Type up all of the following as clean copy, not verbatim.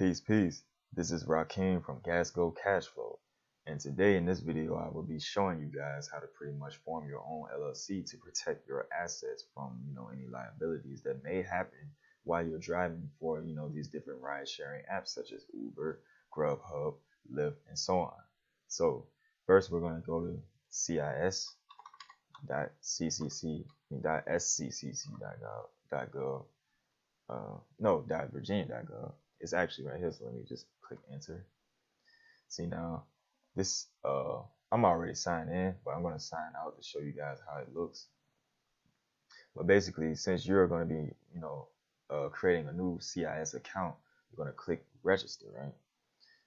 Peace. This is Rakim from Gasgo Cashflow, and today in this video I will be showing you guys how to pretty much form your own LLC to protect your assets from any liabilities that may happen while you're driving for these different ride-sharing apps such as Uber, Grubhub, Lyft, and so on. So first we're going to go to cis.scccc.gov, .virginia.gov. It's actually right here, so let me just click enter. See, now this I'm already signed in, but I'm going to sign out to show you guys how it looks. But basically, since you're going to be creating a new CIS account, you're going to click register, right?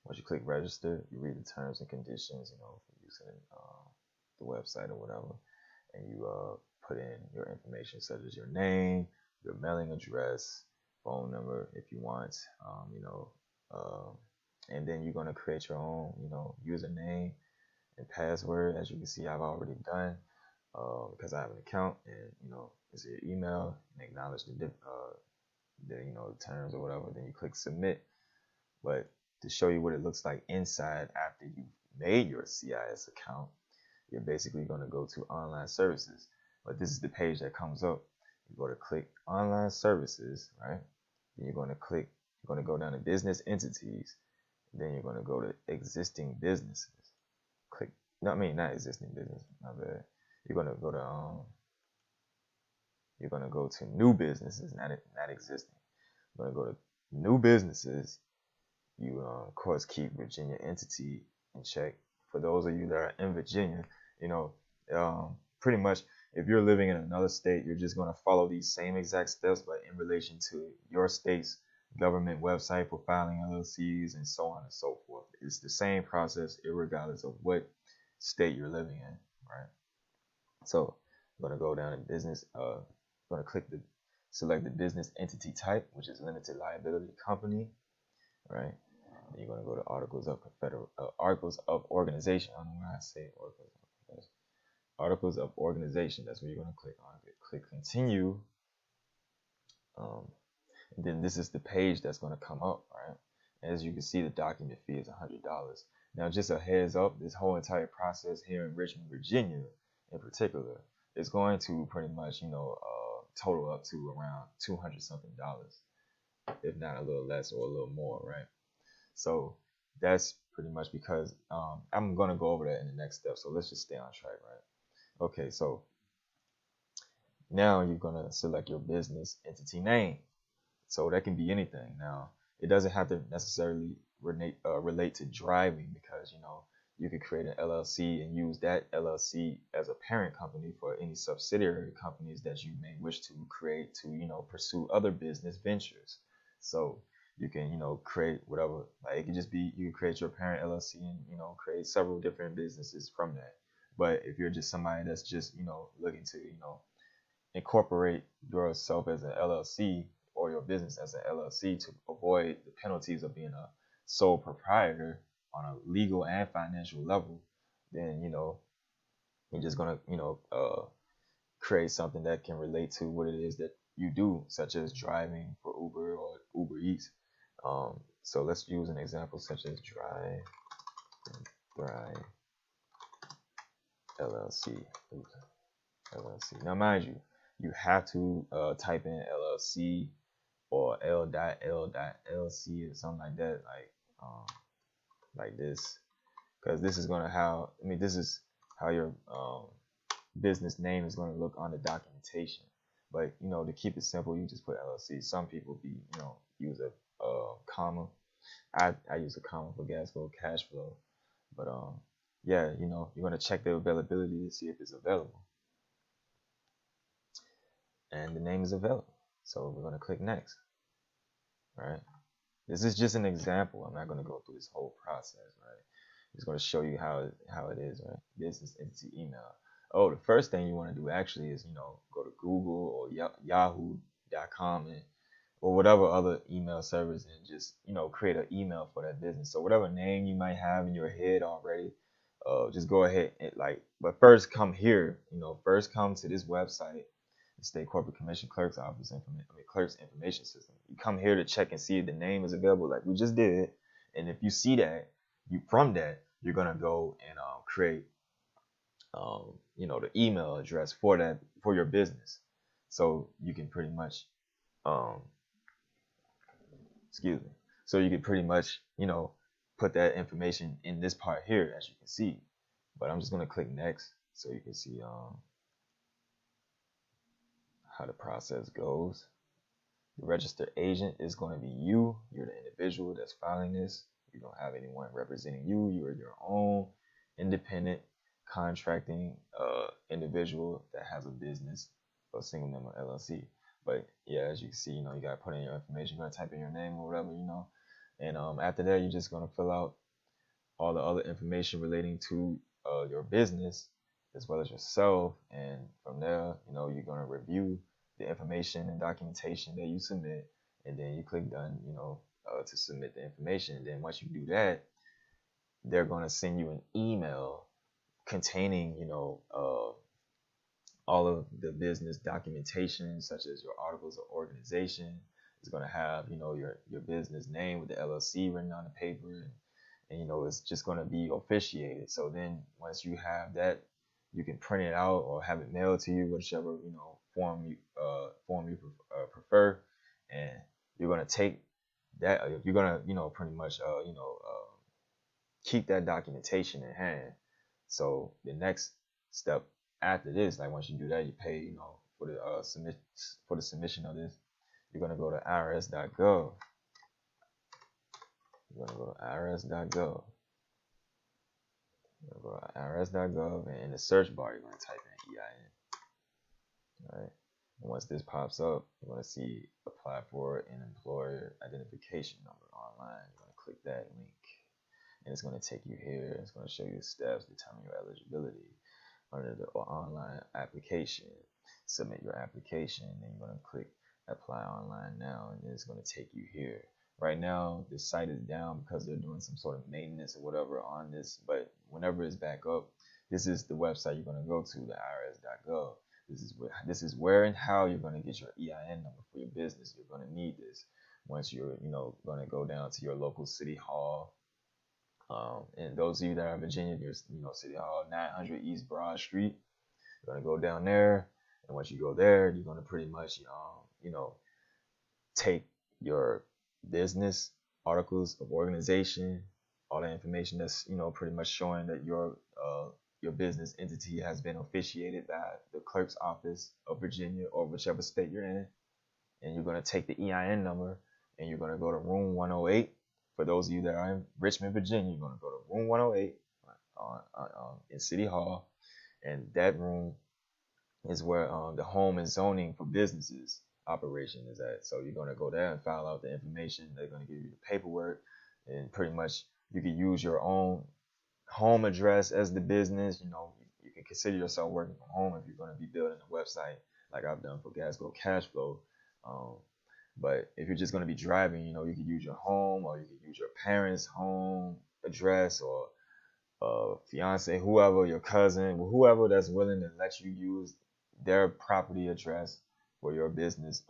Once you click register, you read the terms and conditions, for using the website or whatever, and you put in your information such as your name, your mailing address, phone number if you want, and then you're going to create your own, username and password. As you can see, I've already done because I have an account, and it's your email, and acknowledge the terms or whatever. Then you click submit. But to show you what it looks like inside after you made your CIS account, you're basically going to go to online services. But this is the page that comes up. You go to click online services, right? Then you're going to go down to business entities. Then you're going to go to existing businesses. Not existing business, my bad. You're going to go to new businesses, not existing. You're going to go to new businesses. You of course keep Virginia entity in check. For those of you that are in Virginia, pretty much if you're living in another state, you're just going to follow these same exact steps, but in relation to your state's government website for filing LLCs and so on and so forth. It's the same process regardless of what state you're living in, right? So I'm going to go down to business. I'm going to select the business entity type, which is limited liability company, right? And you're going to go to articles of organization. I don't know why I say articles of organization. That's what you're going to click on. Click continue. And then this is the page that's going to come up, right? As you can see, the document fee is $100. Now, just a heads up, this whole entire process here in Richmond, Virginia, in particular, is going to pretty much, total up to around $200 something, if not a little less or a little more, right? So that's pretty much because I'm going to go over that in the next step. So let's just stay on track, right? Okay, so now you're going to select your business entity name. So that can be anything. Now, it doesn't have to necessarily relate to driving, because, you could create an LLC and use that LLC as a parent company for any subsidiary companies that you may wish to create to, pursue other business ventures. So you can, create whatever, like it could just be, you can create your parent LLC and, create several different businesses from that. But if you're just somebody that's just, looking to, incorporate yourself as an LLC or your business as an LLC to avoid the penalties of being a sole proprietor on a legal and financial level, then, you're just going to, create something that can relate to what it is that you do, such as driving for Uber or Uber Eats. So let's use an example such as Drive LLC. Now, mind you, you have to type in LLC or L.L.LC or something like that, like this, because this is this is how your business name is going to look on the documentation. But to keep it simple, you just put LLC. Some people use a comma. I use a comma for Gasgo Cashflow. But yeah, you're going to check the availability to see if it's available, and the name is available. So we're going to click next, right? This is just an example. I'm not going to go through this whole process, right? I'm just going to show you how it is, right? Business entity email. Oh, the first thing you want to do actually is, go to Google or Yahoo.com or whatever other email service, and just, create an email for that business. So whatever name you might have in your head already, just go ahead and but first come here, first come to this website, the state corporate commission clerk's office clerk's information system. You come here to check and see if the name is available, like we just did. And if you see that, you're gonna go and create the email address for your business. So you can pretty much excuse me. So you can pretty much, put that information in this part here, as you can see. But I'm just gonna click next so you can see how the process goes. The registered agent is going to be you. You're the individual that's filing this. You don't have anyone representing you. You are your own independent contracting individual that has a business or single member LLC. But yeah, as you can see, you gotta put in your information. You're gonna type in your name or whatever, and after that, you're just gonna fill out all the other information relating to your business as well as yourself. And from there, you're gonna review the information and documentation that you submit, and then you click done, to submit the information. And then once you do that, they're gonna send you an email containing, all of the business documentation, such as your articles of organization. It's going to have, your business name with the LLC written on the paper, and it's just going to be officiated. So then once you have that, you can print it out or have it mailed to you, whichever, form you prefer. And you're going to take that, you're going to, pretty much, keep that documentation in hand. So the next step after this, like once you do that, you pay, for the submission of this. You're gonna go to irs.gov. You're gonna go to irs.gov. You're gonna go to irs.gov, and in the search bar, you're gonna type in EIN. All right. And once this pops up, you're gonna see apply for an employer identification number online. You're gonna click that link, and it's gonna take you here. It's gonna show you the steps, determine your eligibility under the online application. Submit your application, and then you're going to click apply online now, and then it's going to take you here. Right now the site is down because they're doing some sort of maintenance or whatever on this, but whenever it's back up, this is the website you're going to go to, the irs.gov. This is where and how you're going to get your EIN number for your business. You're going to need this once you're going to go down to your local city hall. And those of you that are in Virginia, there's City Hall, 900 East Broad Street. You're gonna go down there, and once you go there, you're gonna pretty much take your business articles of organization, all the information that's pretty much showing that your business entity has been officiated by the clerk's office of Virginia or whichever state you're in, and you're gonna take the EIN number, and you're gonna go to room 108. For those of you that are in Richmond, Virginia, you're going to go to room 108 in City Hall, and that room is where the home and zoning for businesses operation is at. So you're going to go there and file out the information. They're going to give you the paperwork, and pretty much you can use your own home address as the business. You can consider yourself working from home if you're going to be building a website like I've done for Gasco Cashflow. But if you're just going to be driving, you can use your home, or you can use your parents' home address, or fiance, whoever, your cousin, whoever that's willing to let you use their property address for your business,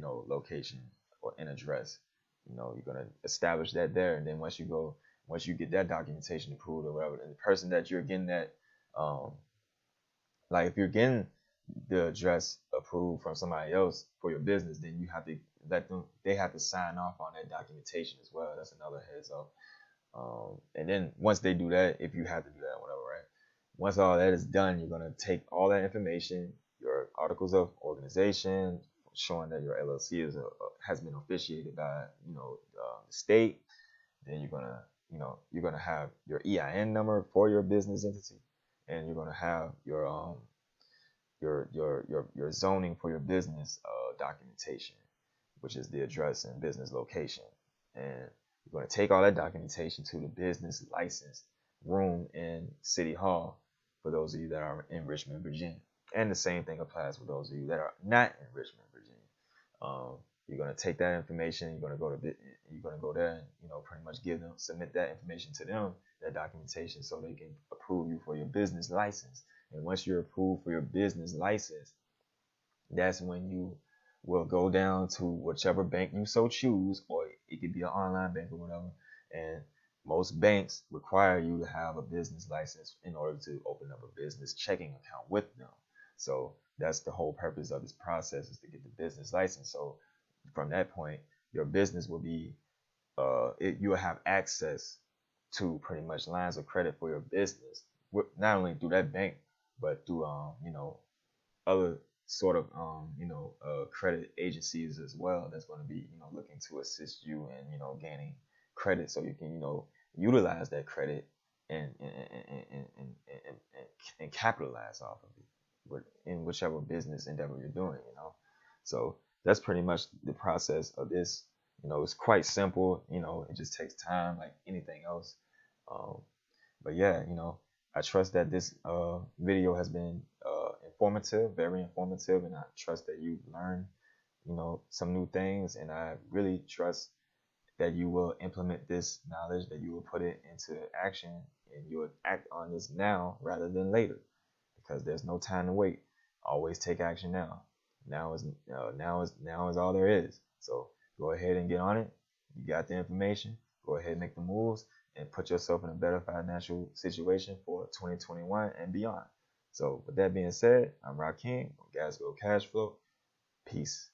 location or an address. You're going to establish that there. And then once you get that documentation approved or whatever, and the person that you're getting that, like if you're getting the address approved from somebody else for your business, then you have to they have to sign off on that documentation as well. That's another heads up. And then once they do that, if you have to do that, whatever, right? Once all that is done, you're going to take all that information, your articles of organization, showing that your LLC has been officiated by, the state. Then you're going to have your EIN number for your business entity, and you're going to have your zoning for your business documentation, which is the address and business location. And you're going to take all that documentation to the business license room in City Hall for those of you that are in Richmond, Virginia. And the same thing applies for those of you that are not in Richmond, Virginia. You're going to take that information, you're going to go there and pretty much submit that information to them, that documentation, so they can approve you for your business license. And once you're approved for your business license, That's when you will go down to whichever bank you so choose, or it could be an online bank or whatever. And most banks require you to have a business license in order to open up a business checking account with them. So that's the whole purpose of this process, is to get the business license. So from that point, your business will be you will have access to pretty much lines of credit for your business, not only through that bank, but through other sort of credit agencies as well, that's going to be looking to assist you in gaining credit, so you can utilize that credit and capitalize off of it in whichever business endeavor you're doing. So that's pretty much the process of this. It's quite simple. It just takes time like anything else. um, but yeah, I trust that this video has been informative, very informative, and I trust that you've learned, some new things, and I really trust that you will implement this knowledge, that you will put it into action, and you will act on this now rather than later, because there's no time to wait. Always take action now. Now is all there is. So go ahead and get on it. You got the information. Go ahead and make the moves and put yourself in a better financial situation for 2021 and beyond. So with that being said, I'm Rakim from Gas Go Cash Flow. Peace.